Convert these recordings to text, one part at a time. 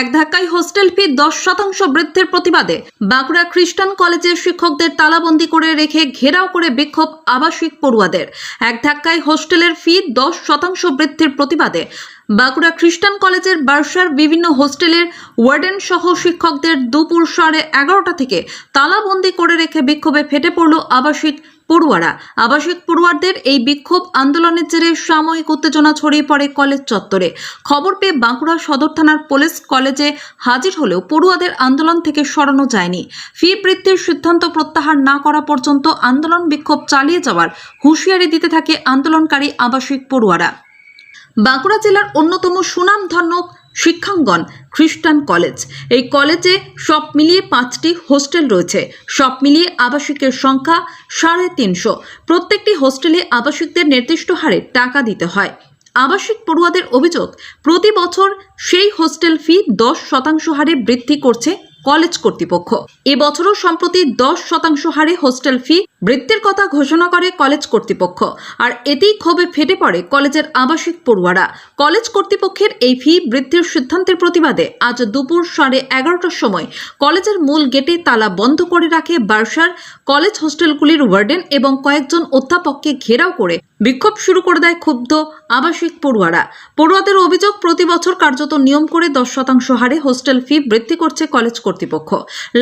এক ধাক্কায় হোস্টেল ফি 10% বৃদ্ধির প্রতিবাদে বাঁকুড়া খ্রিস্টান কলেজের শিক্ষকদের তালাবন্দি করে রেখে ঘেরাও করে বিক্ষোভ আবাসিক পড়ুয়াদের। এক ধাক্কায় হোস্টেলের ফি 10% বৃদ্ধির প্রতিবাদে বাঁকুড়া খ্রিস্টান কলেজের বার্সার বিভিন্ন হোস্টেলের ওয়ার্ডেন সহ শিক্ষকদের দুপুর 11:30 থেকে তালাবন্দি করে রেখে বিক্ষোভে ফেটে পড়ল আবাসিক পড়ুয়ারা। আবাসিক পড়ুয়াদের এই বিক্ষোভ আন্দোলনের জেরে সাময়িক উত্তেজনা ছড়িয়ে পড়ে কলেজ চত্বরে। খবর পেয়ে বাঁকুড়া সদর থানার পুলিশ কলেজে হাজির হলেও পড়ুয়াদের আন্দোলন থেকে সরানো যায়নি। ফি বৃদ্ধির সিদ্ধান্ত প্রত্যাহার না করা পর্যন্ত আন্দোলন বিক্ষোভ চালিয়ে যাওয়ার হুঁশিয়ারি দিতে থাকে আন্দোলনকারী আবাসিক পড়ুয়ারা। বাঁকুড়া জেলার অন্যতম সুনামধন্য শিক্ষাঙ্গন খ্রিস্টান কলেজ। এই কলেজে সব মিলিয়ে 5টি হোস্টেল রয়েছে। সব মিলিয়ে আবাসিকের সংখ্যা 350। প্রত্যেকটি হোস্টেলে আবাসিকদের নির্দিষ্ট হারে টাকা দিতে হয়। আবাসিক পড়ুয়াদের অভিযোগ, প্রতি বছর সেই হোস্টেল ফি 10% হারে বৃদ্ধি করছে কলেজ কর্তৃপক্ষ। এবছরও সম্প্রতি 10% হারে হোস্টেল ফি বৃদ্ধির কথা ঘোষণা করে কলেজ কর্তৃপক্ষ। আর এতেই ক্ষোভে ফেটে পড়ে কলেজের আবাসিক পড়ুয়ারা। কলেজ কর্তৃপক্ষের এই ফি বৃদ্ধির সিদ্ধান্তের প্রতিবাদে আজ দুপুর 11:30টার সময় কলেজের মূল গেটে তালা বন্ধ করে রাখে বার্সার কলেজ হোস্টেলগুলির ওয়ার্ডেন এবং কয়েকজন অধ্যাপককে ঘেরাও করে বিক্ষোভ শুরু করে দেয় ক্ষুব্ধ আবাসিক পড়ুয়ারা। পড়ুয়াদের অভিযোগ, প্রতি বছর কার্যত নিয়ম করে 10% হারে হোস্টেল ফি বৃদ্ধি করছে কলেজ কর্তৃপক্ষ।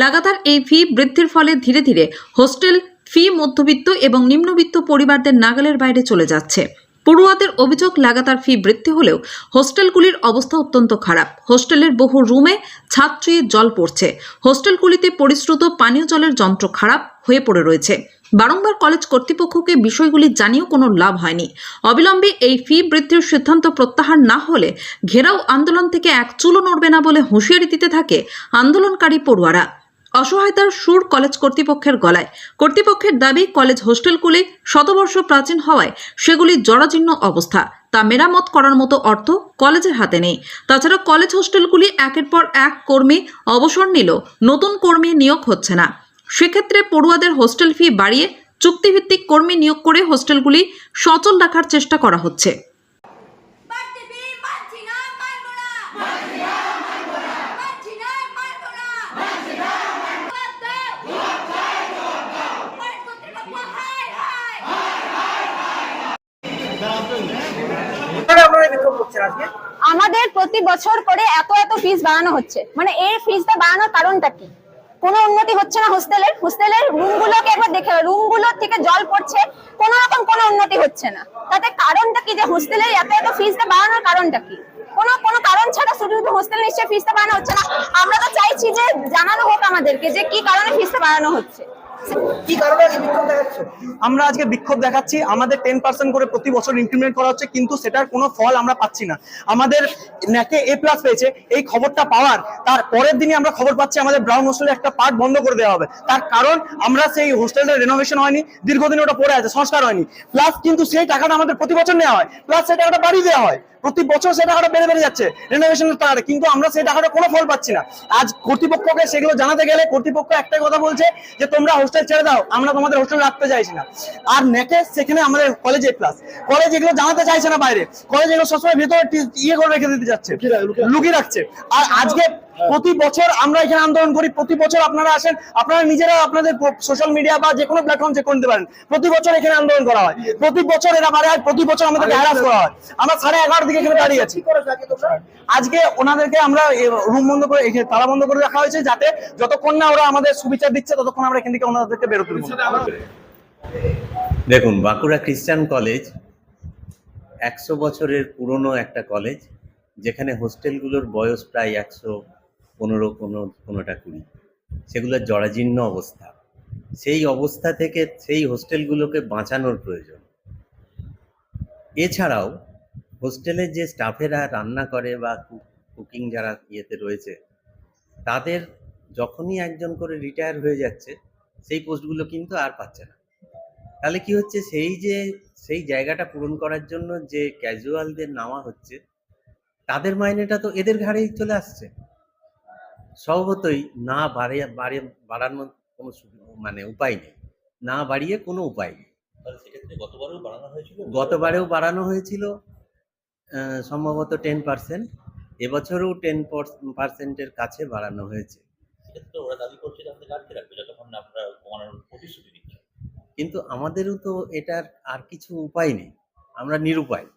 লাগাতার এই ফি বৃদ্ধির ফলে ধীরে ধীরে হোস্টেল ফি মধ্যবিত্ত এবং নিম্নবিত্ত পরিবারদের নাগালের বাইরে চলে যাচ্ছে। পড়ুয়াদের অভিযোগ, লাগাতার ফি বৃদ্ধি হলেও হোস্টেলগুলির অবস্থা অত্যন্ত খারাপ। হোস্টেলের বহু রুমে ছাদ চুঁইয়ে জল পড়ছে। হোস্টেলগুলিতে পরিশ্রুত পানীয় জলের যন্ত্র খারাপ হয়ে পড়ে রয়েছে। বারংবার কলেজ কর্তৃপক্ষকে বিষয়গুলি জানিয়েও কোনো লাভ হয়নি। অবিলম্বে এই ফি বৃদ্ধির সিদ্ধান্ত প্রত্যাহার না হলে ঘেরাও আন্দোলন থেকে এক চুলও নড়বে না বলে হুঁশিয়ারি দিতে থাকে আন্দোলনকারী পড়ুয়ারা। অসহায়তার সুর কলেজ কর্তৃপক্ষের গলায়। কর্তৃপক্ষের দাবি, কলেজ হোস্টেলগুলি শতবর্ষ প্রাচীন হওয়ায় সেগুলি জরাজীর্ণ অবস্থা, তা মেরামত করার মতো অর্থ কলেজের হাতে নেই। তাছাড়া কলেজ হোস্টেলগুলি একের পর এক কর্মী অবসর নিলেও নতুন কর্মী নিয়োগ হচ্ছে না। সেক্ষেত্রে পড়ুয়াদের হোস্টেল ফি বাড়িয়ে চুক্তিভিত্তিক কর্মী নিয়োগ করে হোস্টেলগুলি সচল রাখার চেষ্টা করা হচ্ছে। আমাদের প্রতি বছর করে এত ফিস বাড়ানো হচ্ছে, মানে এই ফিসটা বাড়ানোর কারণটা কি? কোনো উন্নতি হচ্ছে না হোস্টেলের রুমগুলোকে একবার দেখে, রুমগুলো থেকে জল পড়ছে, কোনো রকম কোনো উন্নতি হচ্ছে না। তাতে কারণটা কি যে হোস্টেলের এত ফিসটা বাড়ানোর কারণটা কি? কোনো কারণ ছাড়া শুধু হোস্টেল নিশ্চয়ই ফিসটা বাড়ানো হচ্ছে না। আমরা তো চাইছি যে জানানো হোক আমাদেরকে যে কি কারণে ফিসটা বাড়ানো হচ্ছে। কি কারণে বিক্ষোভ দেখাচ্ছ? আমরা আজকে বিক্ষোভ দেখাচ্ছি। আমাদের 10% করে প্রতি বছর ইনক্রিমেন্ট করা হচ্ছে, কিন্তু সেটার কোনো ফল আমরা পাচ্ছি না। আমাদের ন্যাকে A+ পেয়েছে, এই খবরটা পাওয়ার তার পরের দিনই আমরা খবর পাচ্ছি আমাদের ব্রাউন হোস্টেলের একটা পার্ট বন্ধ করে দেওয়া হবে। তার কারণ আমরা সেই হোস্টেলের রেনোভেশন হয়নি, দীর্ঘদিন ওটা পড়ে আছে, সংস্কার হয়নি। প্লাস কিন্তু সেই টাকাটা আমাদের প্রতি বছর নেওয়া হয়, প্লাস সেই টাকাটা বাড়িয়ে দেওয়া হয়। প্রতি বছর সেই টাকাটা বেড়ে যাচ্ছে রেনোভেশনের টাকাটা, কিন্তু আমরা সেই টাকাটা কোনো ফল পাচ্ছি না। আজ কর্তৃপক্ষকে সেগুলো জানাতে গেলে কর্তৃপক্ষ একটাই কথা বলছে যে তোমরা হোস্টেল ছেড়ে দাও, আমরা তোমাদের হোস্টেল রাখতে চাইছি না। আর নেকে সেখানে আমাদের কলেজ A+, কলেজ এগুলো জানাতে চাইছে না বাইরে, কলেজ এগুলো সবসময় ভেতরে ইয়ে করে রেখে দিতে যাচ্ছে, লুকিয়ে রাখছে। আর আজকে প্রতি বছর আমরা এখানে আন্দোলন করি, প্রতি বছর আপনারা আসেন, আপনারা নিজেরা আপনাদের সোশ্যাল মিডিয়া বা যে কোনো প্ল্যাটফর্ম চেক করে নিতে পারেন। প্রতি বছর এখানে আন্দোলন করা হয়, প্রতি বছর এরা বাড়ে হয়, প্রতি বছর আমাদেরকে হ্যারাস করা হয়। আমরা 11:30 দিকে এখানে দাঁড়িয়ে আছি। আজকে ওনাদেরকে আমরা রুম বন্ধ করে, তালা বন্ধ করে রাখা হয়েছে, যাতে যতক্ষণ না ওরা আমাদের সুবিচার দিচ্ছে ততক্ষণ আমরা এখান থেকে ওনাদেরকে বেরোতে দেব। দেখুন, বাঁকুড়া খ্রিস্টান কলেজ 100 বছরের পুরনো একটা কলেজ, যেখানে হোস্টেলগুলোর বয়স প্রায় 115, কোনোটা 20। সেগুলোর জরাজীর্ণ অবস্থা। সেই অবস্থা থেকে সেই হোস্টেলগুলোকে বাঁচানোর প্রয়োজন। এছাড়াও হোস্টেলের যে স্টাফেরা রান্না করে বা কুকিং যারা ইয়েতে রয়েছে, তাদের যখনই একজন করে রিটায়ার হয়ে যাচ্ছে, সেই পোস্টগুলো কিন্তু আর পাচ্ছে না। তাহলে কি হচ্ছে, সেই জায়গাটা পূরণ করার জন্য যে ক্যাজুয়ালদের নেওয়া হচ্ছে, তাদের মাইনেটা তো এদের ঘাড়েই চলে আসছে। স্বভাবতই না বাড়ানোর কোনো উপায় নেই, না বাড়িয়ে কোনো উপায় নেই। সেক্ষেত্রে গতবারেও বাড়ানো হয়েছিল সম্ভবত 10%। এবছরও 10%-এর কাছে বাড়ানো হয়েছে। সেক্ষেত্রে ওরা দাবি করছে যে আমাদের আটকে রাখবে যতক্ষণ না আপনারা কমানোর প্রতিশ্রুতি দিচ্ছেন। কিন্তু আমাদেরও তো এটার আর কিছু উপায় নেই, আমরা নিরুপায়।